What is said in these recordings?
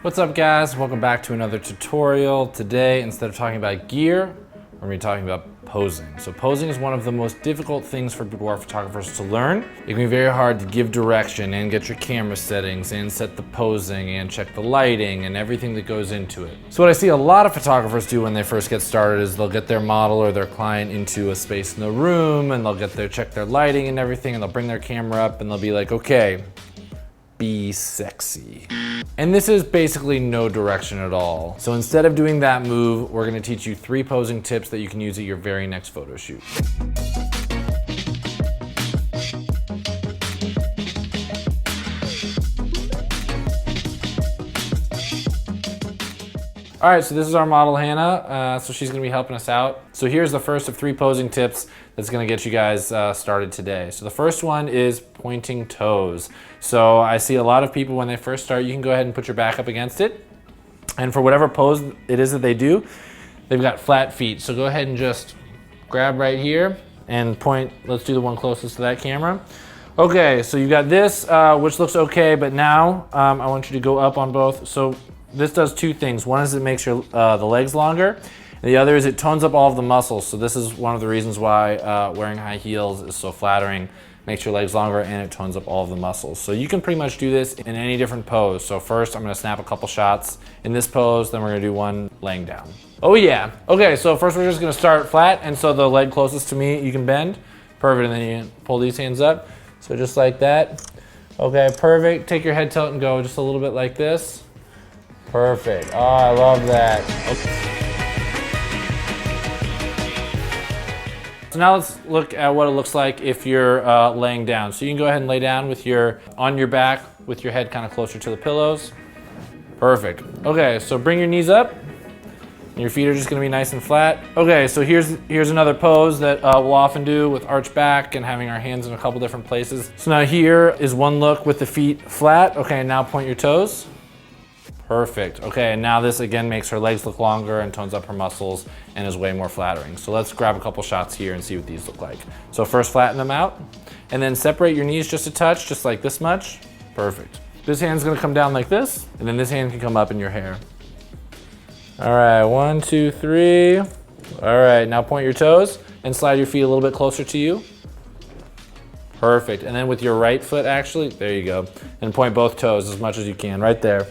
What's up guys, welcome back to another tutorial. Today, instead of talking about gear, we're going to be talking about posing. So posing is one of the most difficult things for boudoir photographers to learn. It can be very hard to give direction and get your camera settings and set the posing and check the lighting and everything that goes into it. So what I see a lot of photographers do when they first get started is they'll get their model or their client into a space in the room and they'll check their lighting and everything, and they'll bring their camera up and they'll be like, okay, be sexy. And this is basically no direction at all. So instead of doing that move, we're gonna teach you 3 posing tips that you can use at your very next photo shoot. All right, so this is our model, Hannah. So she's gonna be helping us out. So here's the first of 3 posing tips that's gonna get you guys started today. So the first one is pointing toes. So I see a lot of people when they first start, you can go ahead and put your back up against it. And for whatever pose it is that they do, they've got flat feet. So go ahead and just grab right here and point. Let's do the one closest to that camera. Okay, so you got this, which looks okay, but now I want you to go up on both. So this does 2 things. One is it makes your the legs longer, and the other is it tones up all of the muscles. So this is one of the reasons why wearing high heels is so flattering. Makes your legs longer and it tones up all of the muscles. So you can pretty much do this in any different pose. So first I'm gonna snap a couple shots in this pose, then we're gonna do one laying down. Oh yeah, okay, so first we're just gonna start flat, and so the leg closest to me, you can bend. Perfect, and then you pull these hands up. So just like that. Okay, perfect. Take your head tilt and go just a little bit like this. Perfect, oh, I love that. Okay. So now let's look at what it looks like if you're laying down. So you can go ahead and lay down with on your back with your head kind of closer to the pillows. Perfect. Okay, so bring your knees up. And your feet are just gonna be nice and flat. Okay, so here's another pose that we'll often do with arched back and having our hands in a couple different places. So now here is one look with the feet flat. Okay, now point your toes. Perfect. Okay, and now this again makes her legs look longer and tones up her muscles and is way more flattering. So let's grab a couple shots here and see what these look like. So first flatten them out and then separate your knees just a touch, just like this much. Perfect. This hand's gonna come down like this, and then this hand can come up in your hair. All right, 1, 2, 3. All right, now point your toes and slide your feet a little bit closer to you. Perfect, and then with your right foot actually, there you go. And point both toes as much as you can, right there.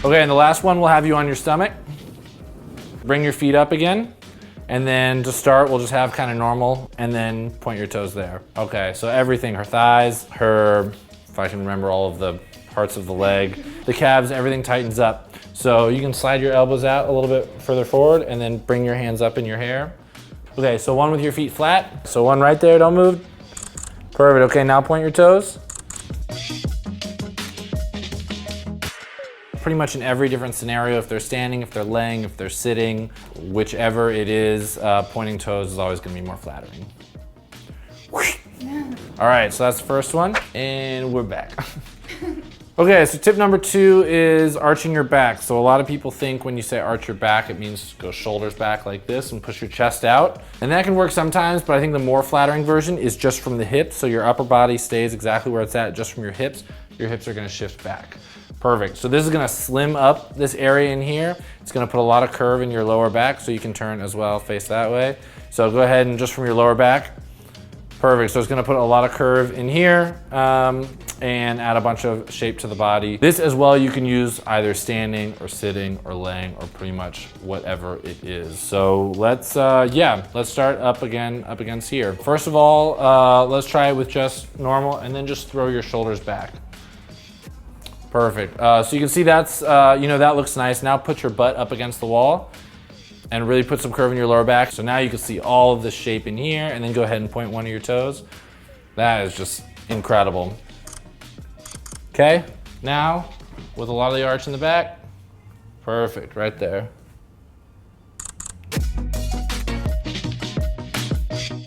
Okay, and the last one, we'll have you on your stomach. Bring your feet up again. And then to start, we'll just have kind of normal and then point your toes there. Okay, so everything, her thighs, if I can remember all of the parts of the leg, the calves, everything tightens up. So you can slide your elbows out a little bit further forward and then bring your hands up in your hair. Okay, so one with your feet flat. So one right there, don't move. Perfect, okay, now point your toes. Pretty much in every different scenario, if they're standing, if they're laying, if they're sitting, whichever it is, pointing toes is always gonna be more flattering. Yeah. All right, so that's the first one, and we're back. Okay, so tip number 2 is arching your back. So a lot of people think when you say arch your back, it means go shoulders back like this and push your chest out. And that can work sometimes, but I think the more flattering version is just from the hips. So your upper body stays exactly where it's at, just from your hips. Your hips are gonna shift back. Perfect, so this is gonna slim up this area in here. It's gonna put a lot of curve in your lower back, so you can turn as well, face that way. So go ahead and just from your lower back. Perfect, so it's gonna put a lot of curve in here and add a bunch of shape to the body. This as well you can use either standing or sitting or laying or pretty much whatever it is. So let's start up against here. First of all, let's try it with just normal and then just throw your shoulders back. Perfect, so you can see that's, that looks nice. Now put your butt up against the wall and really put some curve in your lower back. So now you can see all of the shape in here, and then go ahead and point one of your toes. That is just incredible. Okay, now with a lot of the arch in the back, perfect, right there.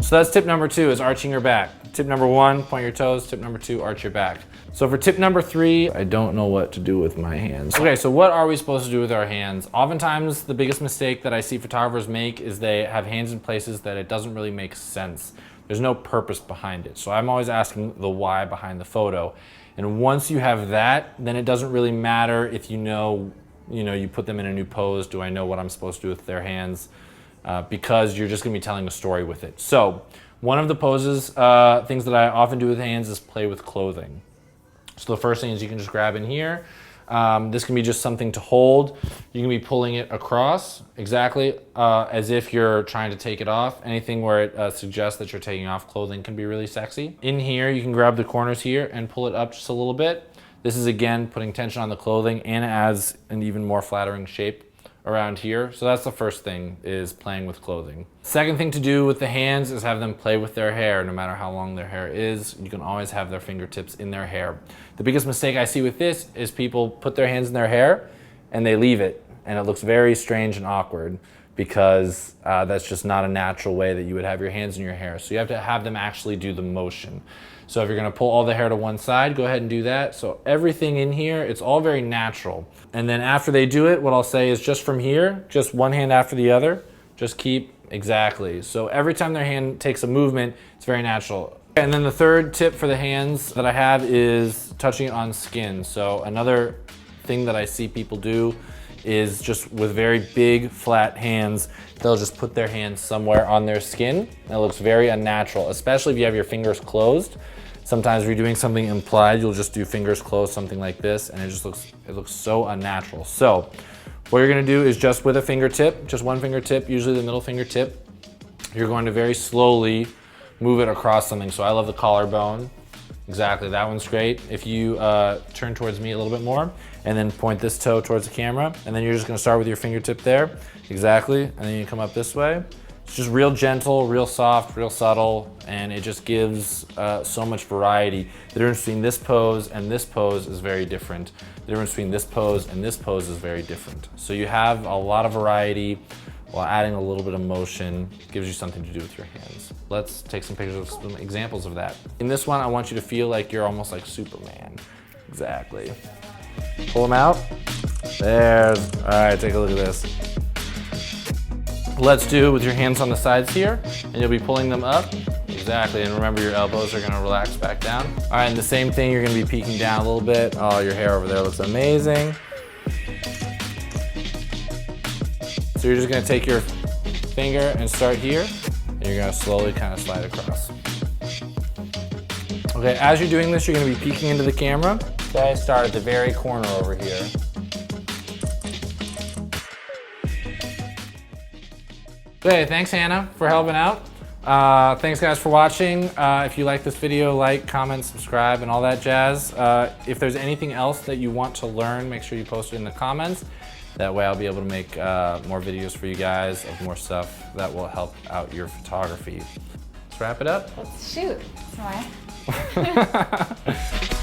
So that's tip number 2 is arching your back. Tip number 1, point your toes. Tip number 2, arch your back. So for tip number 3, I don't know what to do with my hands. Okay, so what are we supposed to do with our hands? Oftentimes, the biggest mistake that I see photographers make is they have hands in places that it doesn't really make sense. There's no purpose behind it. So I'm always asking the why behind the photo. And once you have that, then it doesn't really matter if you put them in a new pose. Do I know what I'm supposed to do with their hands? Because you're just gonna be telling a story with it. So one of the poses, things that I often do with hands is play with clothing. So the first thing is you can just grab in here. This can be just something to hold. You can be pulling it across exactly as if you're trying to take it off. Anything where it suggests that you're taking off clothing can be really sexy. In here, you can grab the corners here and pull it up just a little bit. This is again putting tension on the clothing and adds an even more flattering shape around here. So that's the first thing, is playing with clothing. Second thing to do with the hands is have them play with their hair. No matter how long their hair is, you can always have their fingertips in their hair. The biggest mistake I see with this is people put their hands in their hair and they leave it, and it looks very strange and awkward because that's just not a natural way that you would have your hands in your hair. So you have to have them actually do the motion. So if you're gonna pull all the hair to one side, go ahead and do that. So everything in here, it's all very natural. And then after they do it, what I'll say is just from here, just one hand after the other, just keep, exactly. So every time their hand takes a movement, it's very natural. And then the third tip for the hands that I have is touching it on skin. So another thing that I see people do is just with very big, flat hands, they'll just put their hands somewhere on their skin. It looks very unnatural, especially if you have your fingers closed. Sometimes if you're doing something implied, you'll just do fingers closed, something like this, and it looks so unnatural. So what you're gonna do is just with a fingertip, just one fingertip, usually the middle fingertip, you're going to very slowly move it across something. So I love the collarbone. Exactly, that one's great. If you turn towards me a little bit more and then point this toe towards the camera, and then you're just gonna start with your fingertip there. Exactly, and then you come up this way. It's just real gentle, real soft, real subtle, and it just gives so much variety. The difference between this pose and this pose is very different. The difference between this pose and this pose is very different. So you have a lot of variety while adding a little bit of motion. Gives you something to do with your hands. Let's take some pictures of some examples of that. In this one, I want you to feel like you're almost like Superman. Exactly. Pull them out. There's, all right, take a look at this. Let's do it with your hands on the sides here, and you'll be pulling them up. Exactly, and remember your elbows are gonna relax back down. All right, and the same thing, you're gonna be peeking down a little bit. Oh, your hair over there looks amazing. So you're just gonna take your finger and start here, and you're gonna slowly kind of slide across. Okay, as you're doing this, you're gonna be peeking into the camera. Okay, start at the very corner over here. Okay, thanks Hannah for helping out. Thanks guys for watching. If you like this video, like, comment, subscribe, and all that jazz. If there's anything else that you want to learn, make sure you post it in the comments. That way I'll be able to make more videos for you guys of more stuff that will help out your photography. Let's wrap it up. Let's shoot. That's why.